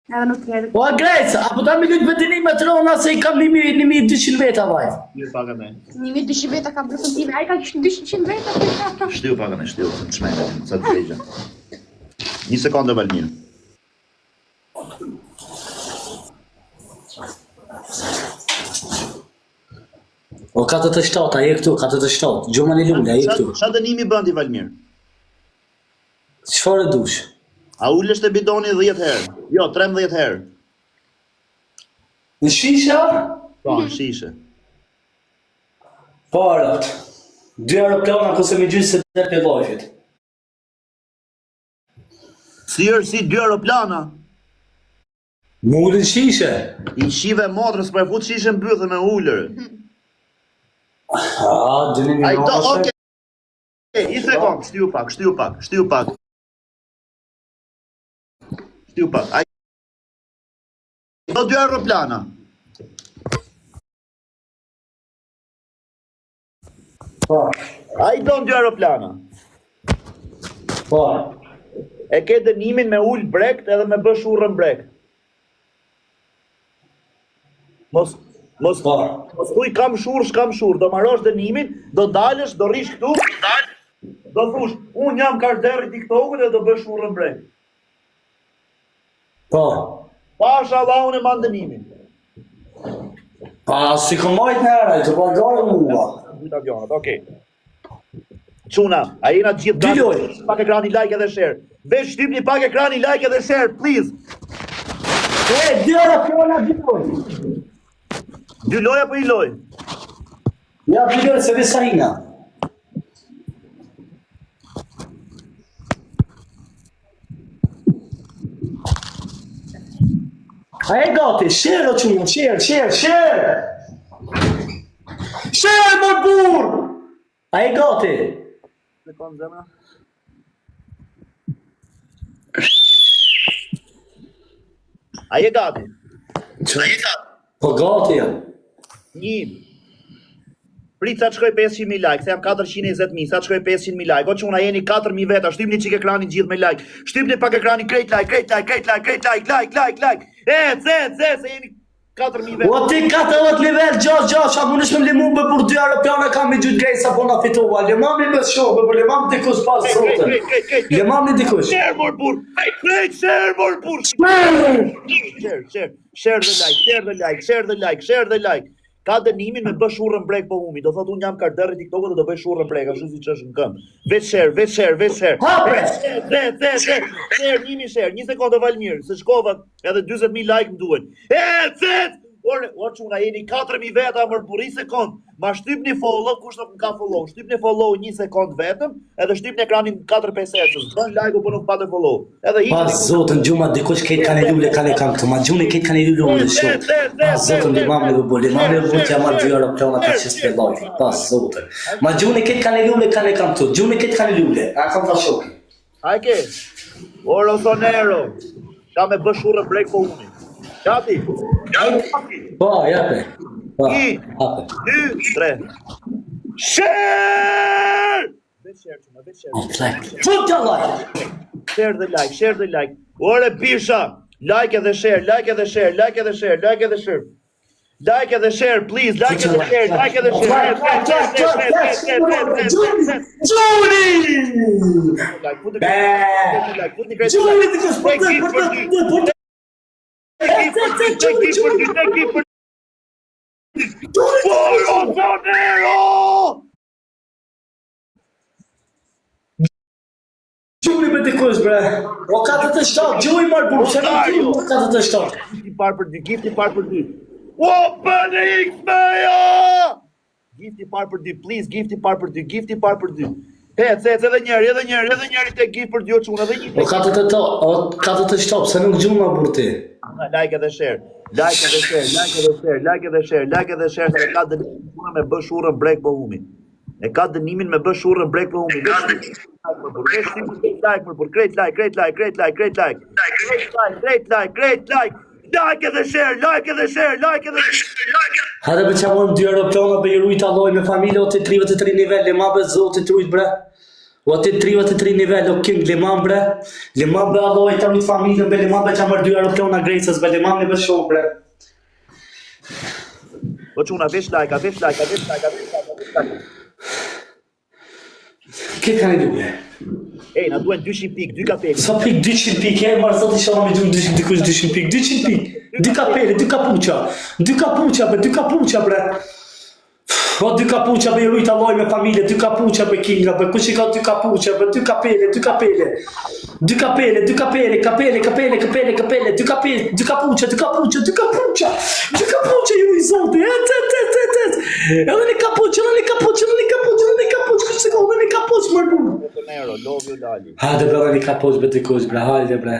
Edhe nuk kërë. O Grec, apo ta mi lytë për me të rona se I kam 1200 veta vaj. Mirë paga me. 1200 veta kam bërë time, ai ka 200 veta. Shtiu paga me, shtiu, në shmejnë, sa të fejgja. 1 sekundë Valmir. O 47, a je këtu, 47, Gjoma në lullë, a je këtu. Qa dënimi bëndi Valmir? Çfarë dush? A ullësht e bidoni 10 herë? Jo, 13 herë. Në shisha? Po, në shishe. Parat. 2 aeroplana këse me gjysë se të të lojfit. Si 2 aeroplana? Më ullë në shishe? I shive motrës, për e fut shishe në bythë me ullërë. Dëni një Ajdo, oke. I sekund, shtiu pak. Shtiu pak. Shtiu pak. Do 2 aeroplana. Po. Ai do 2 aeroplana. Po. E ke dënimin me ull brekt edhe me bësh urrën brekt. Mos thuj kam shurë, do marrosh dënimin, do dalësh, do rish këtu, do thush, unë jam kashderri TikTokut dhe do bësh urrën brekt. Po. Pasha Allah unë e man dënimin. Pa, si këmajt në eraj, të pagarë mua. Dytë avionat, okej. Quna, a jena gjithë gati, pak ekrani like edhe share. Veç shtypni pak ekrani like edhe share, please. E, 2 aeroplana 2 loj. 2 loj apo 1 loj? Ja, 2 loj, se vesa ina. A e gati, share o qunë, share! Share, mor bur! A e gati? Sekund zemra. A je gati? Po gati jam. 1. Prit sa të shkoj 500.000 like, se jam 420.000, sa të shkoj 500.000 like. O që una jeni 4.000 veta, shtypni qik ekranin gjithë me like. Shtypni pak ekranin krejt like. Se jeni 4.000 veta. O ti 40 nivel, gjash, a mu nëshme limu për 2 aeroplana kam i gjytë grejsa po na fitova. Lemami me shokë, për lemami dikush pas sotën. Lemami dikush. Share mor bur. Share the like. Ka dënimin me bësh urrën brek po humi. Do thot unë jam karderri TikTokut dhe do bësh urrën brek, ashtu siç është në këmbë. Veç share. Share, 1 sekondë Valmir, se shkova edhe 40.000 like më duhen. O çuna jeni 4.000 veta më burri sekond. Ma shtypni follow, kush nuk ka follow. Shtypni follow 1 sekond vetëm, edhe shtypni ekranin 4-5 herë. Bën like po nuk patë follow. Edhe Pa zotën gjuma dikush këtë kanë lule kanë kam këtu. Ma gjuni këtë kanë lule shumë. Pa zotën limam në bole, limam në bole jam 2 aeroplana ka çështë live. Pa zotën. Ma gjuni këtë kanë lule kanë kam këtu. Gjuni këtë kanë lule. A kam ta shoku. Hajke. Oro sonero. Ka me bësh urrë brek po uni. Gati. Po, jape. Po. 1, 2, 3. Share! Fut të like. Share the like. Ore pisha. Like edhe share, please. Like edhe share. Gjuni me dikush bre. O 47, gjuni marë burë, që në gjuni 47. Gifti parë për dy. Open X meja! Gifti parë për dy, please, gifti parë për dy. Edhe njëri te gift për dy o qunë, edhe një. O 47, se nuk gjuni ma burë ti. Like edhe share, se ka dënimin me bësh urrën brek po humi. E ka dënimin me bësh urrën brek po humi. Great like. Like edhe share. Hajde për që morëm 2 aeroplana për i rujt alloj me familje o të 33 nivel, le ma për zotit rujt bre. O atë 33 nivel, o king Liman bre. Liman bre Allah i të rritë familjen be Liman bre që amër 2 aeroplana Grecës be Liman në bëshon bre. O quna, vesh like. Këtë kanë i duke? Ej, na duen 200 pik, 2 kapele. Sa pik 200 pik, e marë zot i shala me gjumë dikush 200 pik, 200 pik, 2 kapele, 2 kapuqa, 2 kapuqa bre. O 2 kapuqa be i rujt Allah me familje, 2 kapuqa be kinga, be kush i ka 2 kapuqa, be 2 kapele, 2 kapele. 2 kapele, 2 kapele, 2 kapele, 2 kapuqa, 2 kapuqa, 2 kapuqa, 2 kapuqa ju i zote, edhe një kapuqa, kush se ka, edhe një kapuq mërë bu. Love you, Dali. Hajde bre, një kapuq be dikush bre, hajde bre.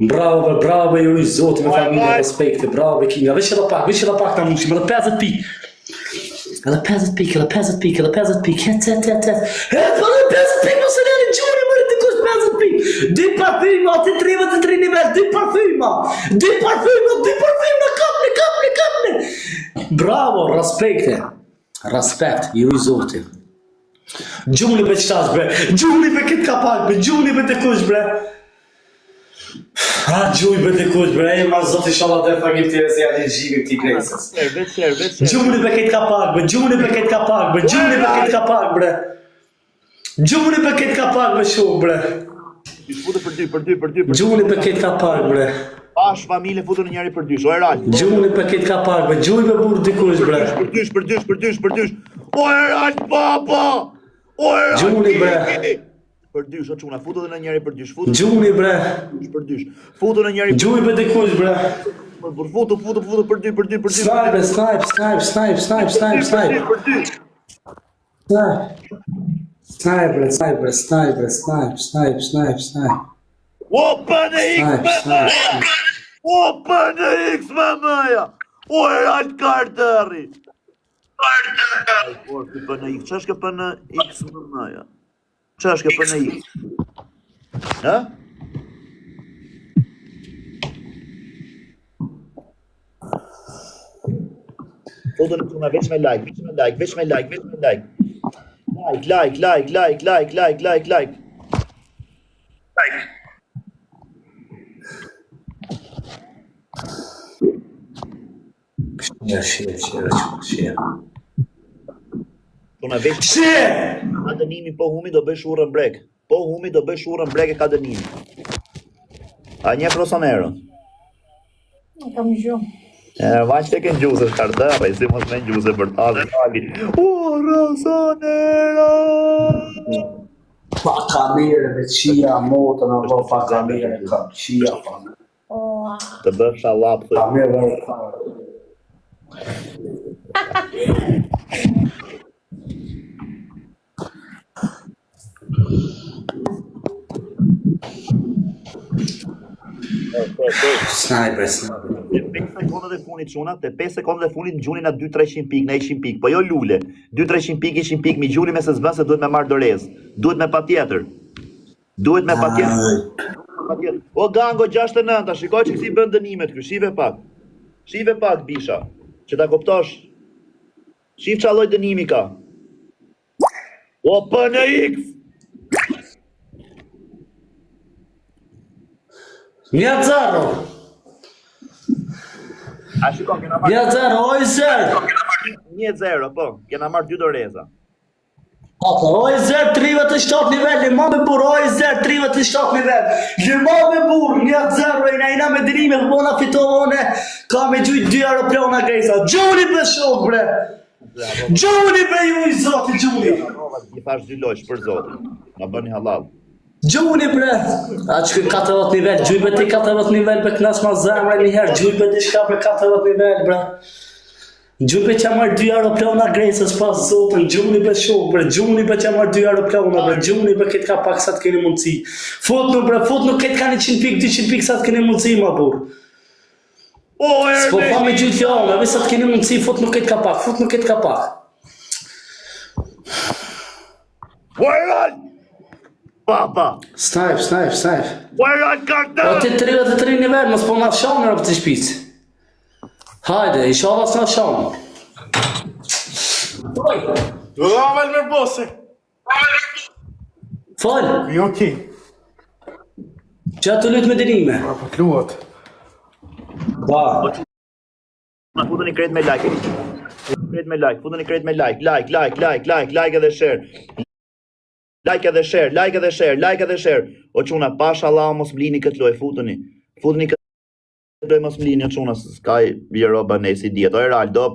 Bravo, ju i zote me familje, respekte, bravo kinga, veç edhe pak ta mushim, edhe 50 pik. Edhe 50 pik, edhe 50 pik, edhe 50 pik, edhe 50 pik, mos e leni gjuri, mërë të kush 50 pik. 2 parfyma, atë 33 nivel, 2 parfyma, kapne. Bravo, respekt, ju i zotin. Gjumli be qëtas bre, gjumli be këtë kapak bre, gjumli be të kush bre. Ha, gjuj be të kush bre, e ma zot i shala dhe fagim të resi alergjimi këti Grecës. Veç. Gjumli be këtë kapak bre, gjumli be këtë kapak bre, gjumli be këtë kapak shumë bre. Për dy. Gjumli be këtë kapak bre. Pash familje futu në njëri për dysh, o Eral. Gjumli be këtë kapak bre, gjuj be burë dikush bre. Për dysh. O Eral, papa! O Eral! Gjumli bre. Për dysh, o quna, futu dhe në njëri për dysh. Gjumli bre. Për dysh. Futu në njëri Gjuj be dikush bre. Futu për dy. Snipe. Snipe. Opa në X, mamaja! O Eral Carteri! O, ti për në X, që është ke për në X, mamaja? Që është ke për në X? Ha? Foto në tuna, veç me like. Like. Shia. Tuna veç ka dënimi, po humi do bësh urën brek. E ka dënimi. A një prosonerën? Kam gjumë. Vaq të kënë gjusë është kardëra, si mos me në gjusë për tazë tali. O, Rosonera! Pa kamere me qia motën, apo pa kamere kam qia pa. Të bësh shalap, thë. Kamere e kamere. Sniper. 5 sekundët e funit quna, te 5 sekundët e funit më gjunin atë 200-300 pik, në 100 pik, po jo lule. 200-300 pik, 100 pik, mi gjuni me se zbën se duhet me marrë dorez. Duhet me patjetër. O Gango 69, ta shikoj që kësi bën dënimet kërë, shive pak bisha, që ta koptosh. Shif që alloj dënimi ka. O PNX! Mja zero! A shikon, kena marrë... Mja zero, oj zero! 1-0, po, kena marrë 2 doreza. Oj zero, 37 nivel, Liman me bur, oj zero, 37 nivel. Liman me bur, 1-0, e na me dërime, këpona fitovone, ka me gjujt 2 aeroplana Gresa. Gjuni për shok, bre! Gjuni për ju i zoti, gjuni! I thash 2 lojsh për zotin, ma bëni halal. Gjuni bre! A që këtë 40 nivel, gjuj për ti 40 nivel për knas ma zemre njëherë, gjuj për ti shka për 40 nivel, bre. Gjuj për që marrë 2 aeroplana Gresës pas zotën, gjuni për shok, bre, gjuni për që marrë 2 aeroplana, bre, gjuni për këtë ka pak sa të keni mundësi. Fot në bre, fot në këtë ka 100 pik, 200 pik sa të keni mundësi, ma bur. S'po fa me gjujt fjallë, ave sa të keni mundësi, fot në këtë ka pak, Where's Papa! Snipe. Where's Carter? O të 33 nivel, mos po nga shanë në për të shpicë. Hajde, i shala s'na shanë. Ravel me bose. Fal, Jo ki. që atë të lutë me dënime. Po të luat. Ba, Na futeni krejt me like. Krejt me like, futeni krejt me like. Like edhe share. Like edhe share, like edhe share, like edhe share. O çuna, pash Allah mos mlini këtë lojë, futeni. Futeni këtë lojë mos mlini o çuna, s'ka biro banesi diet. O Real do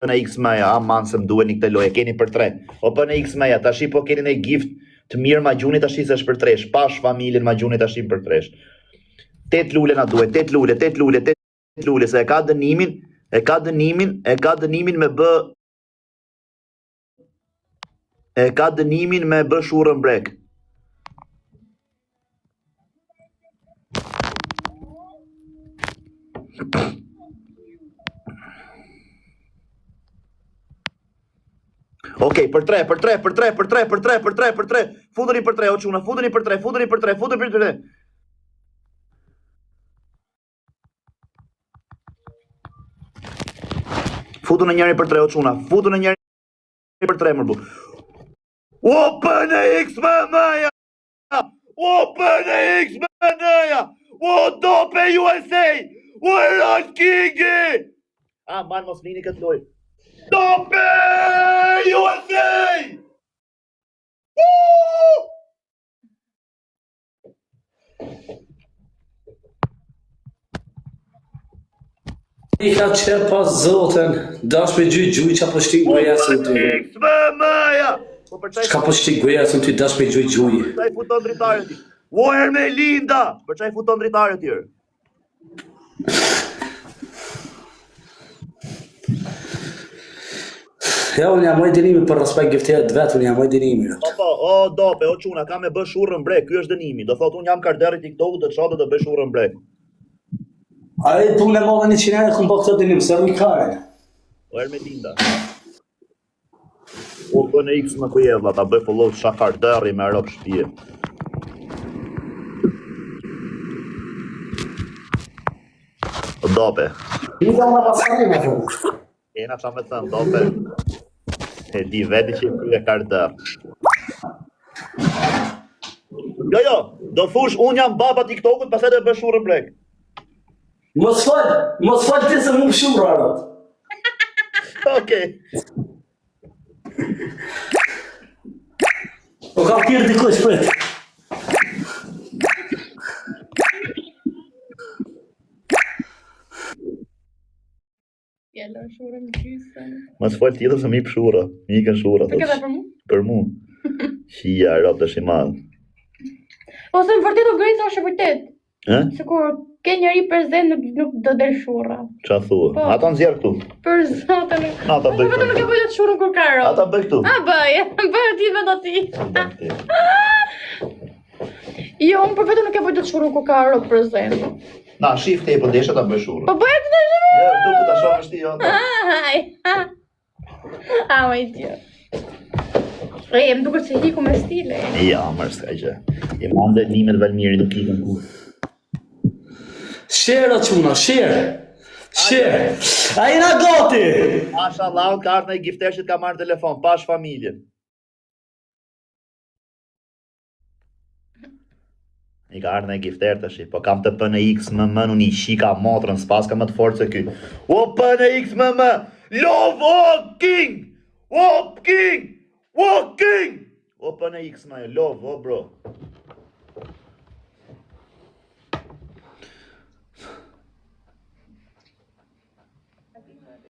në X meja, aman se më duheni këtë lojë, keni për 3. O për në X meja, tashi po keni në gift të mirë ma gjuni tashi se është për 3. Pash familjen ma gjuni tashi për 3. 8 lule na duhet, 8 lule, se e ka dënimin me bë shurën brek. Okej, për 3. Futeni për 3, o çuna, futeni për 3. Futu në njëri për 3, o çuna, futu në njëri për 3 më bu. Open X me meja! Open X me meja! O dope USA! O Ron Kingi! Man mos vini këtë lojë. Dope USA! i ka qërë pas zotën, dash me gjuj që po shtik goja së ty. X me meja! Qka po shtik goja së ty, dash me gjuj. Qaj futon dritarët ti. O Hermelinda! Për qaj futon dritarët tjerë. Ja, unë jam moj dënimi për respekt gifterët vetë, unë jam moj dënimi. O dope, o çuna, ka me bë shurrën brek, ky është dënimi. Do thot unë jam karderit TikTok-ut, do të shoh do të bëj shurrën brek. A e punë e modhe 100 euro, këmë po këtë dënim, se rrë i karen. O Hermelinda. O për në X më kujevla, ta bëj follow të shakar dërri me rëp shpije. O dope. I da nga pasari me thëmë. Ena qa me thënë, dope. E di veti që i kryje kardër. Jo, do fush, unë jam baba TikTok-ut, pas e dhe bëj shurën brek. Mos fal ti se mu shumë rarët. Okej. O kam pirë dikush, prit. Fjellën shurën gjysën. Mos fal tjetër se mi për shura. Mi ikën shura. Të këtë për mu? Për mu. Shia, rap të shimal. Po se më vërtet o Grace është e vërtet. Se kur ke njëri prezent nuk do del shurra. Qa thua? Po. Ata nëzjerë këtu. Për zotë nuk. Ata bëj Vetëm nuk e këtu. bëjë të shurën kur ka ro. Ata bëj këtu. A bëj, bëj ti vend ati. Jo, unë për vetëm nuk e bëjë të shurën kur ka ro prezent. Na, shif te i pëndeshe ta bëj shurë. Po bëj të shurën. Ja, tu të ta shohë shti jo. A, më i tjo. E, më duket se hiku me stile. Ja, mërë s'ka që. I mande nimet Valmiri nuk ikën ku. Share o quna, share. A i na gati. Mashallah, unë ka ardhë në i gifteshit ka marrë telefon, pash familjen. I ka ardhë në i gifter të shi, po kam të për në X më më, unë i shika motrën, s'pas ka më të forë se ky. O për në X më më, love, o king, o king, o king. O për në X më, love, o bro.